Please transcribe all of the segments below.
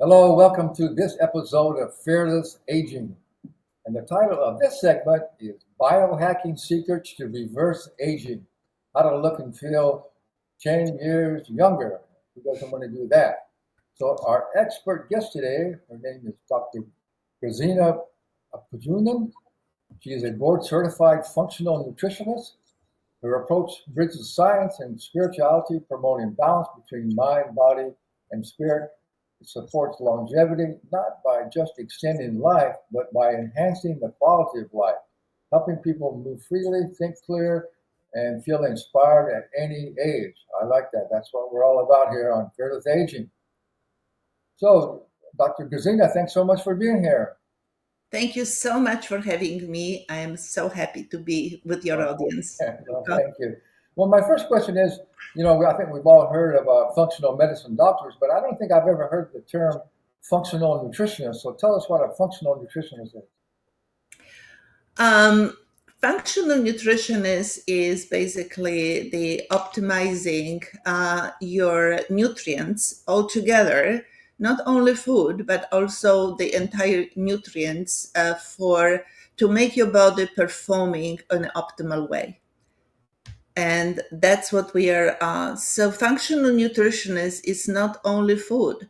Hello, welcome to this episode of Fearless Aging. And the title of this segment is Biohacking Secrets to Reverse Aging. How to look and feel 10 years younger. Who doesn't want to do that? So our expert guest today, her name is Dr. Grazina Pajunan. She is a board certified functional nutritionist. Her approach bridges science and spirituality, promoting balance between mind, body, and spirit. It supports longevity not by just extending life, but by enhancing the quality of life, helping people move freely, think clear, and feel inspired at any age. I like that. That's what we're all about here on Fearless Aging. So, Dr. Grazina, thanks so much for being here. Thank you so much for having me. I am so happy to be with your audience. Well, thank you. Well, my first question is, I think we've all heard about functional medicine doctors, but I don't think I've ever heard the term functional nutritionist. So tell us what a functional nutritionist is. Functional nutritionist is basically the optimizing your nutrients altogether, not only food, but also the entire nutrients to make your body performing in an optimal way. And that's what we are. So functional nutritionist is not only food,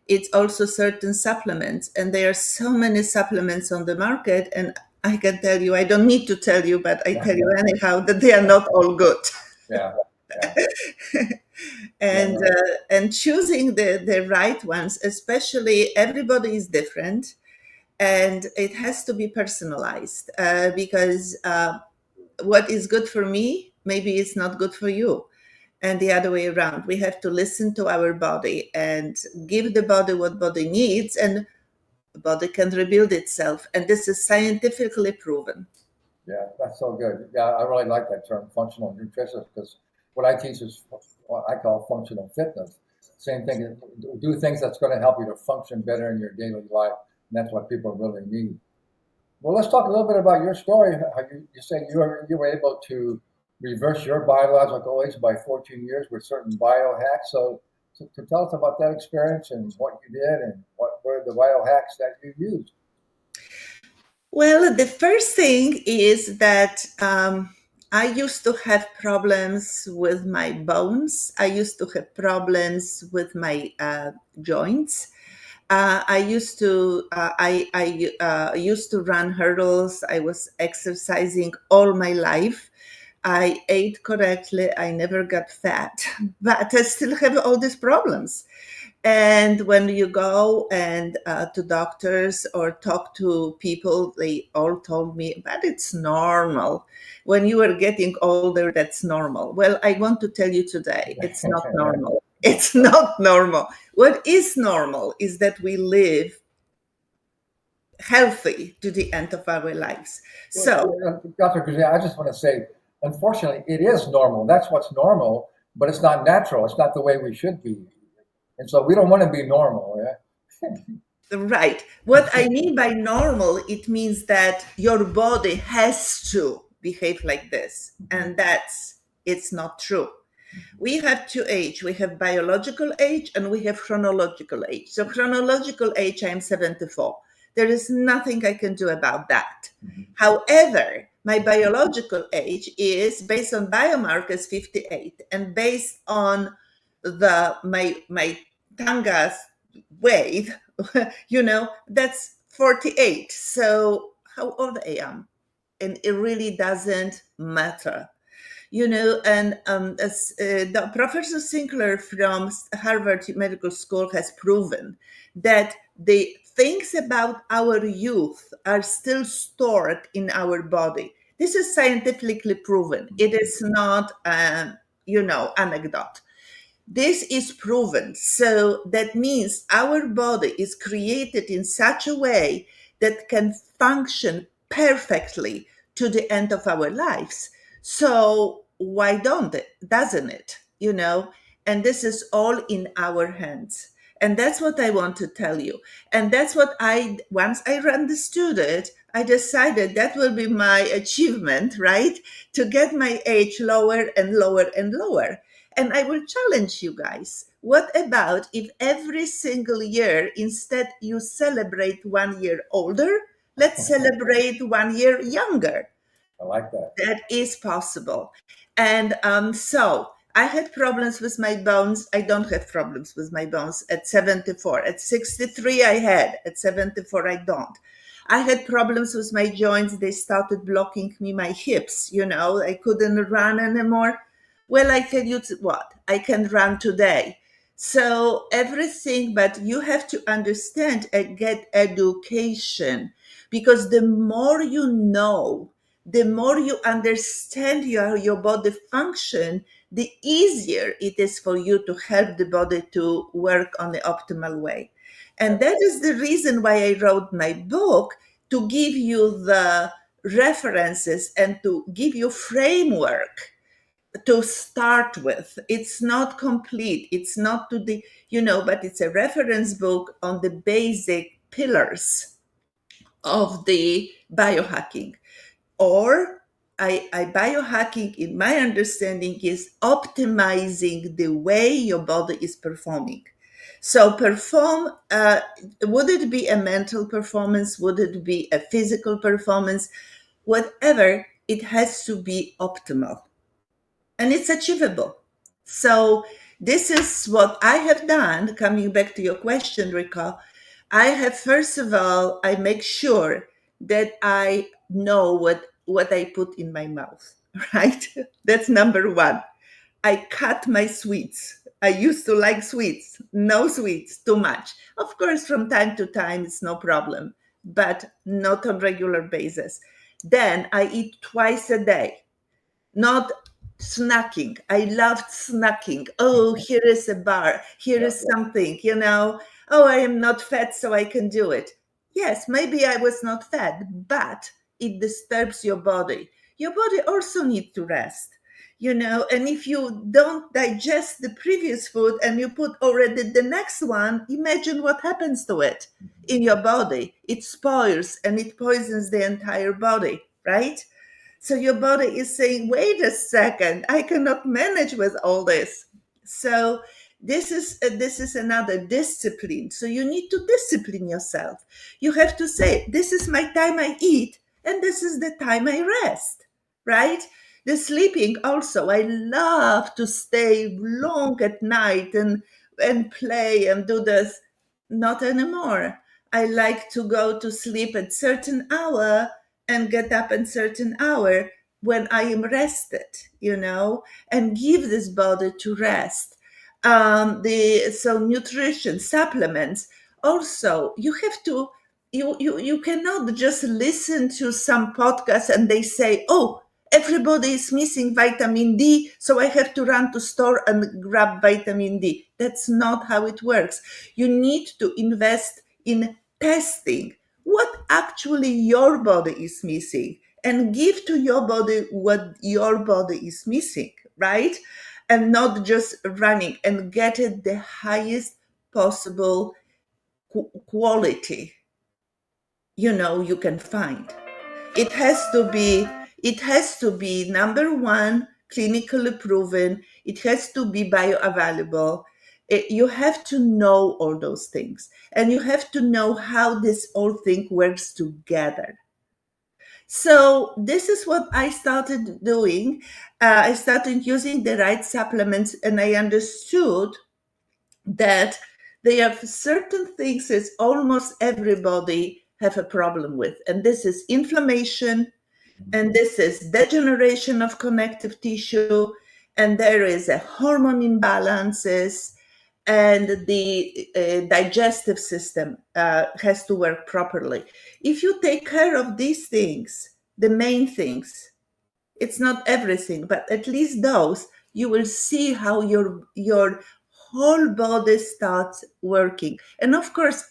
it's also certain supplements. And there are so many supplements on the market. And I can tell you, I don't need to tell you, but I tell you anyhow that they are not all good. Yeah. And choosing the right ones, especially everybody is different. And it has to be personalized because what is good for me, maybe it's not good for you. And the other way around. We have to listen to our body and give the body what body needs, and the body can rebuild itself. And this is scientifically proven. Yeah, that's so good. Yeah, I really like that term, functional nutritionist, because what I teach is what I call functional fitness. Same thing, do things that's going to help you to function better in your daily life. And that's what people really need. Well, let's talk a little bit about your story. How you say you were able to reverse your biological age by 14 years with certain biohacks. So to tell us about that experience and what you did and what were the biohacks that you used. Well, the first thing is that I used to have problems with my bones. I used to have problems with my joints. I used to used to run hurdles. I was exercising all my life. I ate correctly. I never got fat, but I still have all these problems. And when you go and to doctors or talk to people, they all told me, but it's normal. When you are getting older, that's normal. Well, I want to tell you today, it's not normal. It's not normal. What is normal is that we live healthy to the end of our lives. So, Dr. Kuzia, I just want to say, unfortunately, it is normal. That's what's normal, but it's not natural. It's not the way we should be. And so we don't want to be normal. Yeah? Right. What I mean by normal, it means that your body has to behave like this. And it's not true. We have two age. We have biological age and we have chronological age. So chronological age, I'm 74. There is nothing I can do about that. However, my biological age is based on biomarkers 58 and based on my tanga's weight, that's 48. So how old I am? And it really doesn't matter. And as the Professor Sinclair from Harvard Medical School has proven that the things about our youth are still stored in our body. This is scientifically proven. It is not, anecdote. This is proven. So that means our body is created in such a way that can function perfectly to the end of our lives. So why doesn't it? And this is all in our hands. And that's what I want to tell you. And that's what once I understood it, I decided that will be my achievement, right? To get my age lower and lower and lower. And I will challenge you guys. What about if every single year, instead you celebrate 1 year older, let's celebrate 1 year younger? I like that. That is possible. And so I had problems with my bones. I don't have problems with my bones at 74. At 63, I had. At 74, I don't. I had problems with my joints. They started blocking me my hips. I couldn't run anymore. Well, I tell you what, I can run today. So everything, but you have to understand and get education, because the more you know, the more you understand your body function, the easier it is for you to help the body to work on the optimal way. And that is the reason why I wrote my book, to give you the references and to give you framework to start with. It's not complete. It's not to the, but it's a reference book on the basic pillars of the biohacking. Or biohacking, in my understanding, is optimizing the way your body is performing. So would it be a mental performance? Would it be a physical performance? Whatever, it has to be optimal and it's achievable. So this is what I have done. Coming back to your question, Rika, I have, first of all, I make sure that I know what I put in my mouth, right? That's number one. I cut my sweets. I used to like sweets, no sweets, too much. Of course, from time to time, it's no problem, but not on regular basis. Then I eat twice a day, not snacking. I loved snacking. Oh, here is a bar. Here Yeah. is something. Oh, I am not fat, so I can do it. Yes, maybe I was not fat, but it disturbs your body. Your body also needs to rest. And if you don't digest the previous food and you put already the next one, imagine what happens to it in your body. It spoils and it poisons the entire body, right? So your body is saying, wait a second, I cannot manage with all this. So this is another discipline. So you need to discipline yourself. You have to say, this is my time I eat, and this is the time I rest, right? The sleeping also. I love to stay long at night and play and do this. Not anymore. I like to go to sleep at certain hour and get up at certain hour when I am rested, and give this body to rest. So nutrition, supplements. Also, you cannot just listen to some podcast and they say, oh, everybody is missing vitamin D, so I have to run to store and grab vitamin D. That's not how it works. You need to invest in testing what actually your body is missing and give to your body what your body is missing, right? And not just running, and get it the highest possible quality you can find. It has to be number one, clinically proven. It has to be bioavailable. You have to know all those things, and you have to know how this whole thing works together. So this is what I started doing. I started using the right supplements, and I understood that there are certain things that almost everybody have a problem with, and this is inflammation, and this is degeneration of connective tissue, and there is a hormone imbalances, and the digestive system has to work properly. If you take care of these things, the main things, it's not everything, but at least those, you will see how your whole body starts working. And of course,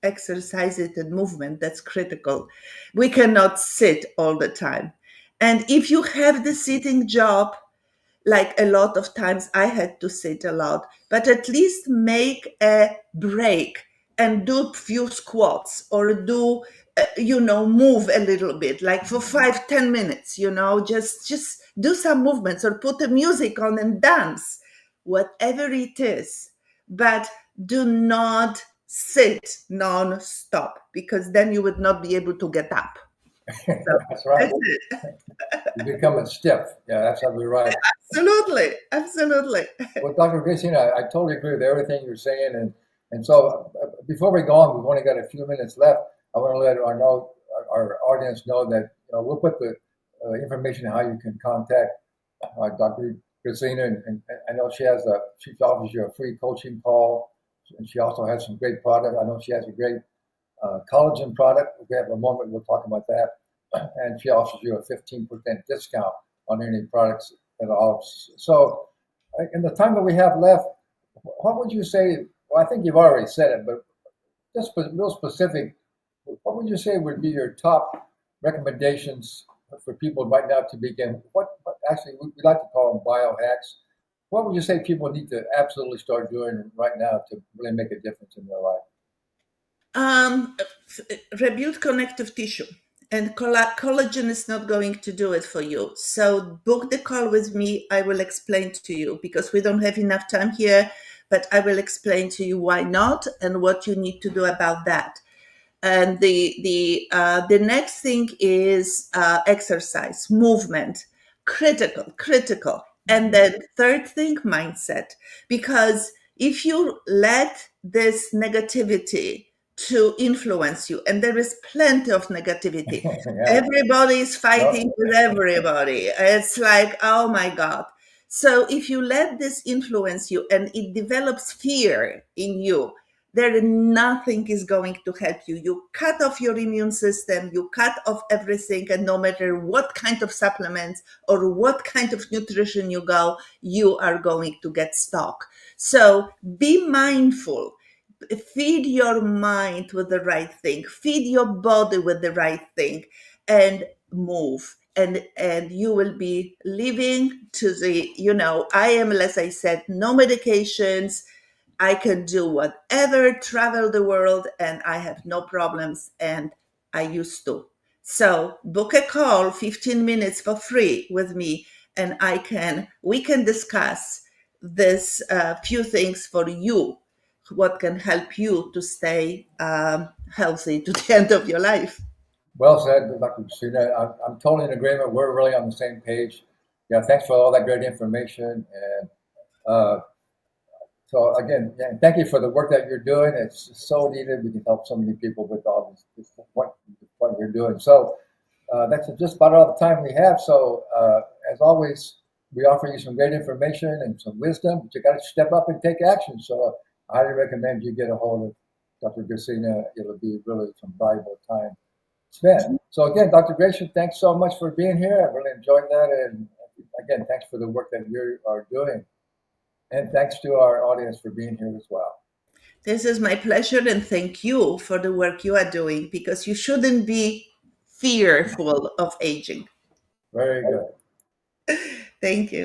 exercise it and movement, that's critical. We cannot sit all the time. And if you have the sitting job, like a lot of times I had to sit a lot, but at least make a break and do few squats, or move a little bit, like for 5-10 minutes, just do some movements, or put the music on and dance. whatever it is, but do not sit non-stop, because then you would not be able to get up. So That's right. that's it. You become a stiff. Yeah, that's absolutely right. Absolutely. Absolutely. Well, Dr. Gracine, I totally agree with everything you're saying. And so before we go on, we've only got a few minutes left. I want to let our audience know that we'll put the information how you can contact Dr. Gracine. And I know she offers you a free coaching call. And she also has some great product. I know she has a great collagen product. If we have a moment, we'll talk about that. And she offers you a 15% discount on any products at all. So in the time that we have left, what would you say? Well, I think you've already said it, but just real specific, what would you say would be your top recommendations for people right now to begin? What actually we like to call them biohacks. What would you say people need to absolutely start doing right now to really make a difference in their life? Um, Rebuild connective tissue, and collagen is not going to do it for you. So book the call with me. I will explain to you, because we don't have enough time here, but I will explain to you why not and what you need to do about that. And the next thing is exercise, movement, critical. And then third thing, mindset, because if you let this negativity to influence you, and there is plenty of negativity, Yeah. everybody is No. fighting with everybody. It's like, oh my God. So if you let this influence you and it develops fear in you, there nothing is going to help you. You cut off your immune system, you cut off everything, and no matter what kind of supplements or what kind of nutrition you go, you are going to get stuck. So be mindful. Feed your mind with the right thing, feed your body with the right thing, and move. And you will be living to the, I am, as I said, no medications. I can do whatever, travel the world, and I have no problems. And I used to. So book a call, 15 minutes for free with me, and we can discuss this few things for you, what can help you to stay healthy to the end of your life. Well said, Dr. Christina. I'm totally in agreement. We're really on the same page. Yeah, thanks for all that great information. And uh, so again, yeah, thank you for the work that you're doing. It's so needed. We can help so many people with all what you're doing. So that's just about all the time we have. So as always, we offer you some great information and some wisdom, but you got to step up and take action. So I highly recommend you get a hold of Dr. Christina. It'll be really some valuable time spent. So again, Dr. Gratian, thanks so much for being here. I really enjoyed that. And again, thanks for the work that you are doing. And thanks to our audience for being here as well. This is my pleasure, and thank you for the work you are doing, because you shouldn't be fearful of aging. Very good. Thank you.